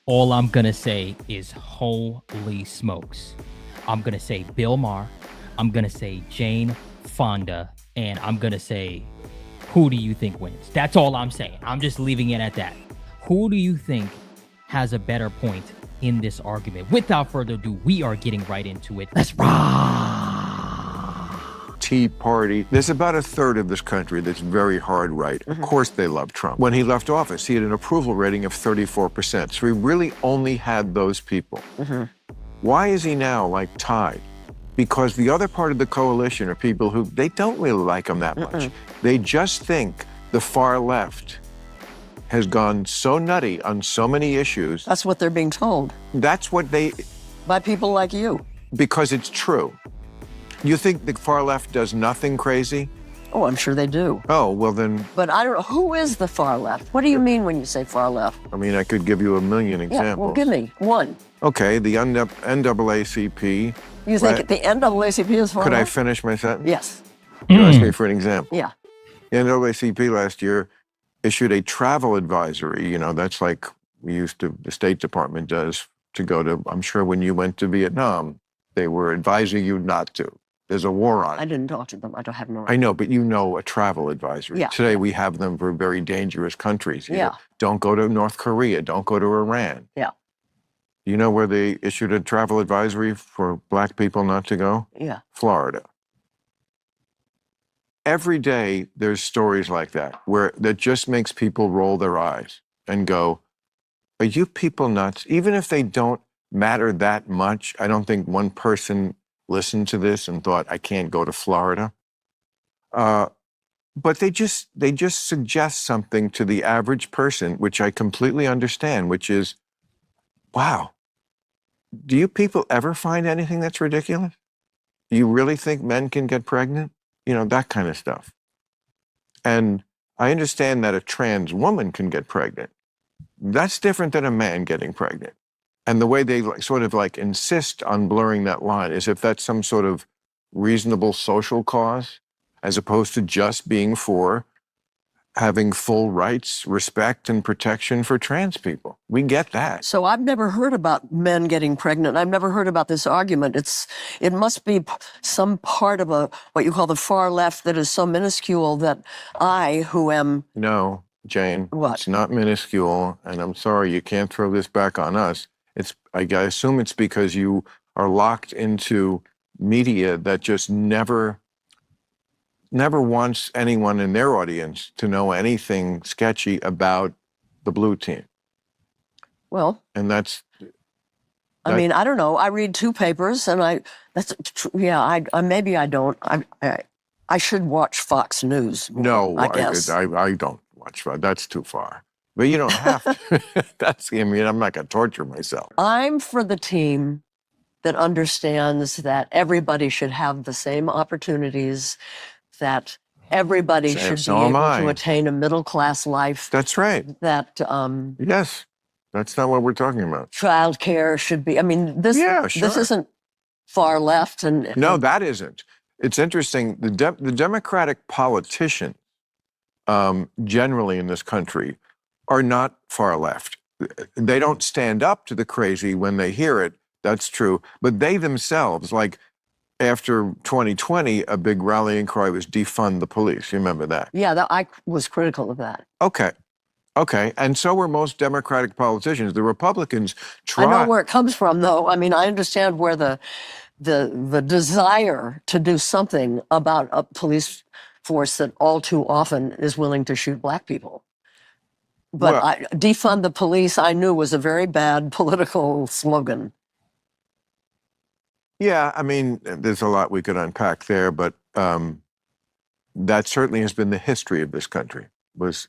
All I'm going to say is holy smokes. I'm going to say Bill Maher. I'm going to say Jane Fonda. And I'm going to say, who do you think wins? That's all I'm saying. I'm just leaving it at that. Who do you think has a better point in this argument? Without further ado, we are getting right into it. Let's rock. Tea Party. There's about a third of this country that's very hard right. Of course they love Trump. When he left office, he had an approval rating of 34%. So he really only had those people. Why is he now like tied? Because the other part of the coalition are people who, they don't really like him that much. They just think the far left has gone so nutty on so many issues. That's what they're being told. That's what they... By people like you. Because it's true. You think the far left does nothing crazy? Oh, I'm sure they do. Oh, well then... But I don't know, who is the far left? What do you mean when you say far left? I mean, I could give you a million examples. Yeah, well, give me one. Okay, the NAACP. You think the NAACP is far Could I left? finish my sentence? Yes. You asked me for an example. Yeah. The NAACP last year issued a travel advisory. You know, that's like the State Department does to go to, I'm sure when you went to Vietnam, they were advising you not to. There's a war on it. I didn't talk to them. I don't have no. I know, but you know a travel advisory. Yeah. Today we have them for very dangerous countries. You Yeah. know, don't go to North Korea. Don't go to Iran. Yeah. You know where they issued a travel advisory for black people not to go? Yeah. Florida. Every day there's stories like that that just makes people roll their eyes and go, are you people nuts? Even if they don't matter that much, I don't think one person listened to this and thought, I can't go to Florida. But they just suggest something to the average person, which I completely understand, which is, wow, do you people ever find anything that's ridiculous? Do you really think men can get pregnant? You know, that kind of stuff. And I understand that a trans woman can get pregnant. That's different than a man getting pregnant. And the way they sort of insist on blurring that line is if that's some sort of reasonable social cause, as opposed to just being for having full rights, respect, and protection for trans people. We get that. So I've never heard about men getting pregnant. I've never heard about this argument. It must be some part of what you call the far left that is so minuscule that I, who am... No, Jane. What? It's not minuscule, and I'm sorry, you can't throw this back on us. I assume it's because you are locked into media that just never wants anyone in their audience to know anything sketchy about the blue team. Well, and that's I mean, I don't know. I read two papers, and maybe I don't. I should watch Fox News. No, I guess I don't watch Fox. That's too far. But you don't have to. I'm not going to torture myself. I'm for the team that understands that everybody should have the same opportunities, that everybody should be able to attain a middle-class life. That's right. That yes, that's not what we're talking about. Childcare should be. I mean, this isn't far left, and no, that isn't. It's interesting. The Democratic politicians, generally in this country, are not far left. They don't stand up to the crazy when they hear it. That's true. But they themselves, like after 2020, a big rallying cry was defund the police. You remember that? Yeah, I was critical of that. Okay. And so were most Democratic politicians. The Republicans try. I know where it comes from, though. I mean, I understand where the desire to do something about a police force that all too often is willing to shoot black people. But defund the police, I knew, was a very bad political slogan. Yeah, I mean, there's a lot we could unpack there, but that certainly has been the history of this country, was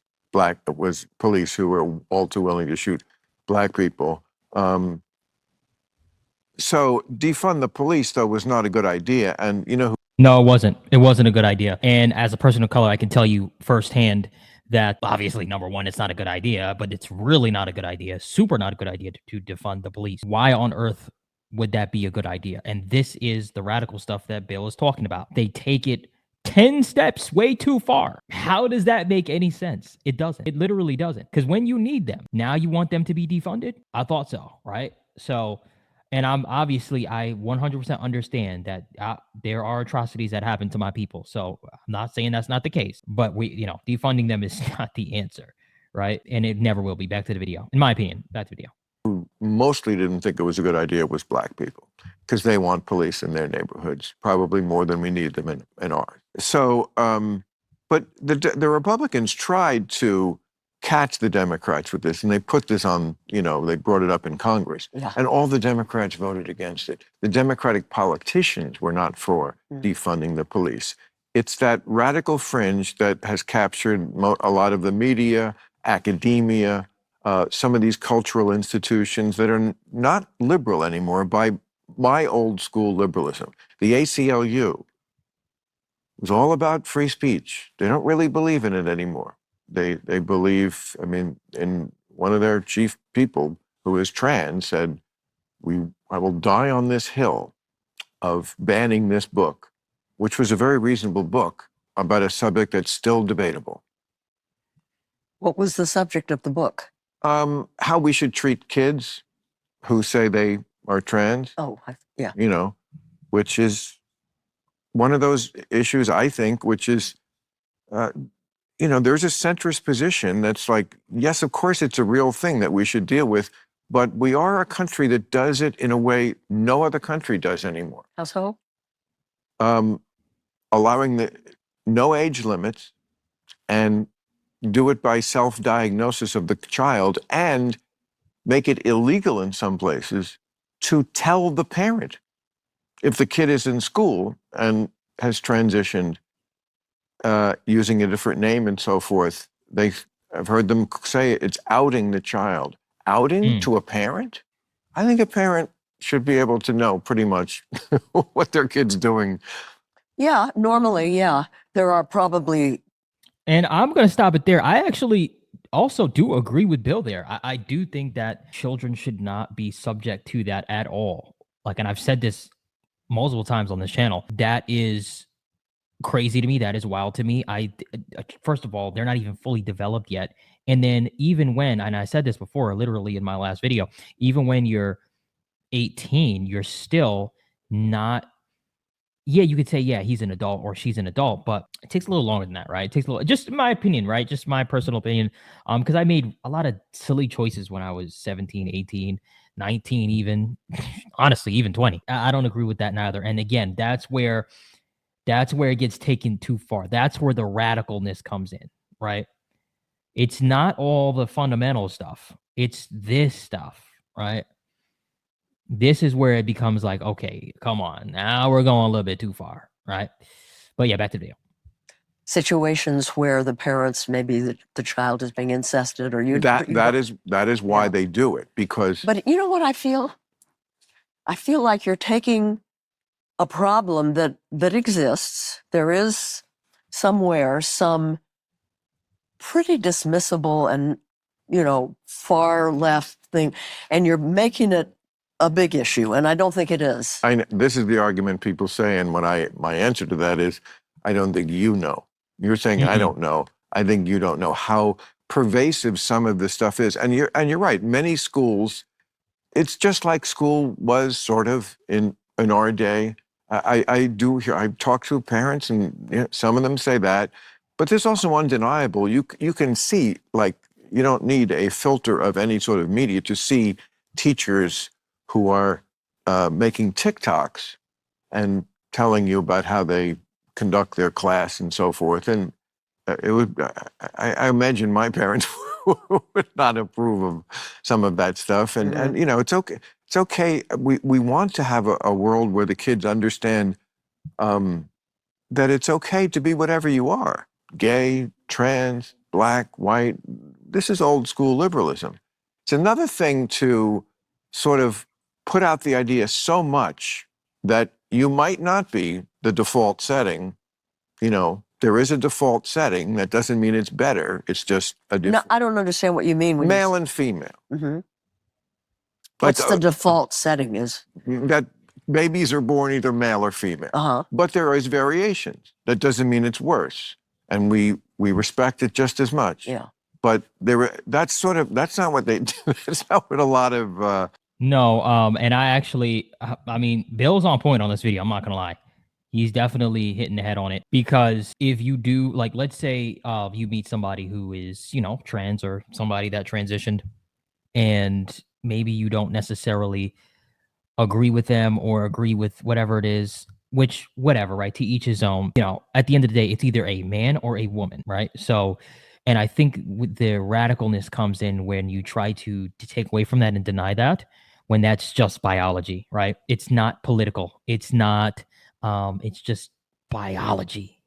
police who were all too willing to shoot black people. So defund the police, though, was not a good idea. And you know who? No, it wasn't. It wasn't a good idea. And as a person of color, I can tell you firsthand that obviously, number one, it's not a good idea, but it's really not a good idea, super not a good idea to defund the police. Why on earth would that be a good idea? And this is the radical stuff that Bill is talking about. They take it 10 steps way too far. How does that make any sense? It doesn't. It literally doesn't. Because when you need them, now you want them to be defunded? I thought so, right? So, and I 100% understand that there are atrocities that happen to my people. So I'm not saying that's not the case, but defunding them is not the answer, right? And it never will be. Back to the video. In my opinion, back to the video. Who mostly didn't think it was a good idea was black people, because they want police in their neighborhoods, probably more than we need them in ours. So, but the Republicans tried to catch the Democrats with this, and they put this on, they brought it up in Congress, and all the Democrats voted against it. The Democratic politicians were not for defunding the police. It's that radical fringe that has captured a lot of the media, academia, some of these cultural institutions that are not liberal anymore by my old school liberalism. The ACLU was all about free speech. They don't really believe in it anymore. They believe, in one of their chief people who is trans said, I will die on this hill of banning this book, which was a very reasonable book about a subject that's still debatable. What was the subject of the book? How we should treat kids who say they are trans. Oh, yeah. Which is one of those issues, I think, which is, there's a centrist position that's like, yes, of course, it's a real thing that we should deal with, but we are a country that does it in a way no other country does anymore. How so? Allowing no age limits and do it by self-diagnosis of the child, and make it illegal in some places to tell the parent if the kid is in school and has transitioned, using a different name and so forth. I've heard them say it's outing the child. Outing to a parent? I think a parent should be able to know pretty much what their kid's doing. Yeah, normally, yeah. There are probably... And I'm going to stop it there. I actually also do agree with Bill there. I do think that children should not be subject to that at all. And I've said this multiple times on this channel. That is crazy to me. That is wild to me. First of all, they're not even fully developed yet. And then even when, and I said this before, literally in my last video, even when you're 18, you're still not... Yeah, you could say, yeah, he's an adult or she's an adult, but it takes a little longer than that, right? It takes a little, just my opinion, right? Just my personal opinion. Because I made a lot of silly choices when I was 17, 18, 19, even, honestly, even 20. I don't agree with that neither. And again, that's where it gets taken too far. That's where the radicalness comes in, right? It's not all the fundamental stuff. It's this stuff, right? This is where it becomes like, okay, come on. Now we're going a little bit too far, right? But yeah, back to the video. Situations where the parents, maybe the child is being incested, or that is why they do it, because... But you know what I feel? I feel like you're taking a problem that exists. There is somewhere some pretty dismissible and, far left thing, and you're making it a big issue, and I don't think it is. This is the argument people say, and my answer to that is, I don't think you know. You're saying I don't know. I think you don't know how pervasive some of this stuff is, and you're right. Many schools, it's just like school was sort of in our day. I've talked to parents, and some of them say that, but there's also undeniable. You can see, you don't need a filter of any sort of media to see teachers who are making TikToks and telling you about how they conduct their class and so forth. And I imagine my parents would not approve of some of that stuff. And it's okay. It's okay. We want to have a world where the kids understand that it's okay to be whatever you are. Gay, trans, black, white. This is old school liberalism. It's another thing to sort of put out the idea so much that you might not be the default setting. There is a default setting. That doesn't mean it's better. It's just a different... No, I don't understand what you mean. When male and female. Mm-hmm. What's the default setting is? That babies are born either male or female, but there is variations. That doesn't mean it's worse, and we respect it just as much. Yeah. But that's not what they do. That's not what a lot of No, and I mean, Bill's on point on this video. I'm not gonna lie. He's definitely hitting the head on it, because if you do, like, let's say you meet somebody who is, trans, or somebody that transitioned, and maybe you don't necessarily agree with them or agree with whatever it is, which, whatever, right? To each his own. At the end of the day, it's either a man or a woman, right? So, and I think the radicalness comes in when you try to take away from that and deny that, when that's just biology, right? It's not political. It's not, it's just biology.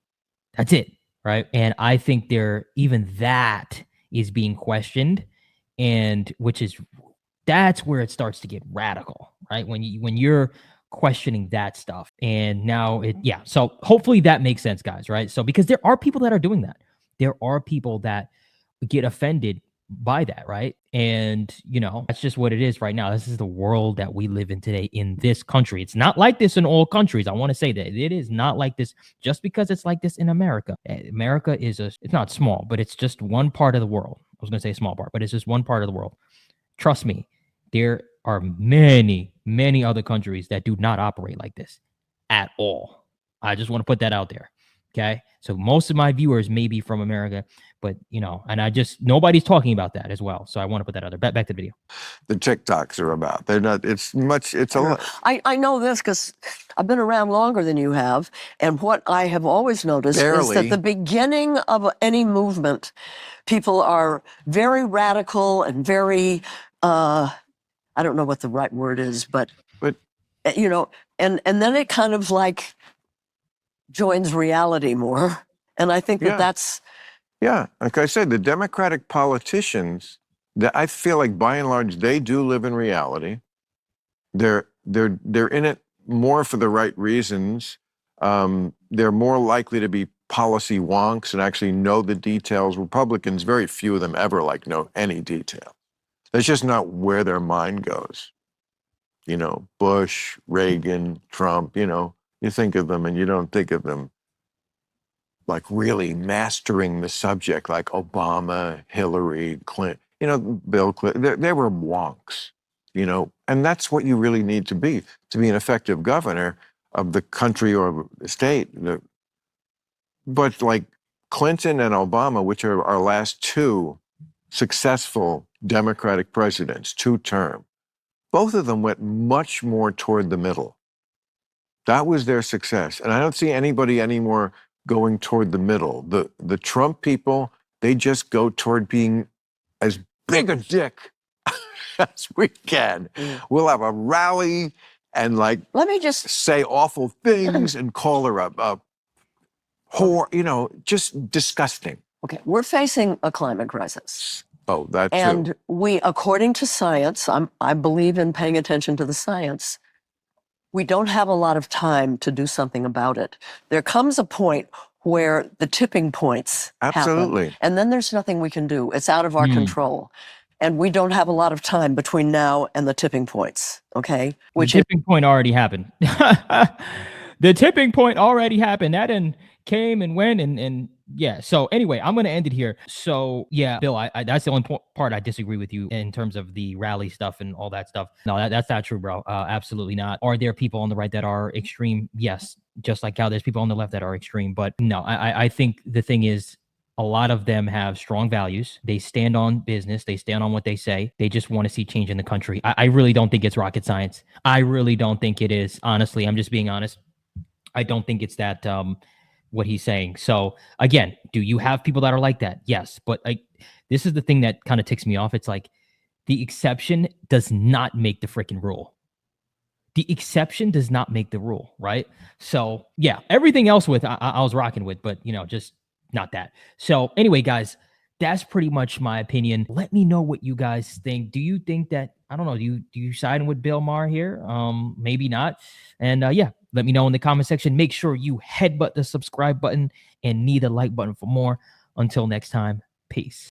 That's it, right? And I think even that is being questioned, and that's where it starts to get radical, right? When you're questioning that stuff. And now so hopefully that makes sense, guys, right? So, because there are people that are doing that. There are people that get offended by that, right? And that's just what it is right now. This is the world that we live in today in this country. It's not like this in all countries. I want to say that it is not like this just because it's like this in America. America is it's not small, but it's just one part of the world. I was going to say small part, but it's just one part of the world. Trust me, there are many, many other countries that do not operate like this at all. I just want to put that out there. Okay. So most of my viewers may be from America, but and nobody's talking about that as well. So I want to put that out there. Back to the video. the TikToks are about. They're not, it's a lot. I know this because I've been around longer than you have. And what I have always noticed is that the beginning of any movement, people are very radical and very, I don't know what the right word is, but and then it kind of like joins reality more. And I think that's... Yeah, like I said, the Democratic politicians, I feel like by and large, they do live in reality. They're in it more for the right reasons. They're more likely to be policy wonks and actually know the details. Republicans, very few of them ever know any detail. That's just not where their mind goes. Bush, Reagan, Trump, you think of them and you don't think of them like really mastering the subject, like Obama, Hillary Clinton, Bill Clinton. They were wonks, and that's what you really need to be an effective governor of the country or the state. But like Clinton and Obama, which are our last two successful Democratic presidents, 2-term, both of them went much more toward the middle. That was their success. And I don't see anybody anymore going toward the middle. The Trump people, they just go toward being as big a dick as we can. We'll have a rally and let me just say awful things and call her a whore, just disgusting. Okay, we're facing a climate crisis. Oh, that too. And we, according to science, I believe in paying attention to the science, we don't have a lot of time to do something about it. There comes a point where the tipping points happen, and then there's nothing we can do. It's out of our control. And we don't have a lot of time between now and the tipping points, okay? The tipping point already happened. The tipping point already happened. That came and went and yeah. So anyway, I'm going to end it here. So yeah, Bill, I that's the only part I disagree with you in terms of the rally stuff and all that stuff. No, that's not true, bro. Absolutely not. Are there people on the right that are extreme? Yes. Just like how there's people on the left that are extreme. But no, I think the thing is, a lot of them have strong values. They stand on business. They stand on what they say. They just want to see change in the country. I really don't think it's rocket science. I really don't think it is. Honestly, I'm just being honest. I don't think it's that what he's saying. So again, do you have people that are like that? Yes. But this is the thing that kind of ticks me off. It's like the exception does not make the freaking rule. The exception does not make the rule, right? So yeah, everything else with I was rocking with, but just not that. So anyway, guys, that's pretty much my opinion. Let me know what you guys think. Do you think that, I don't know, do you side with Bill Maher here? Maybe not. And yeah, let me know in the comment section. Make sure you headbutt the subscribe button and knee the like button for more. Until next time, peace.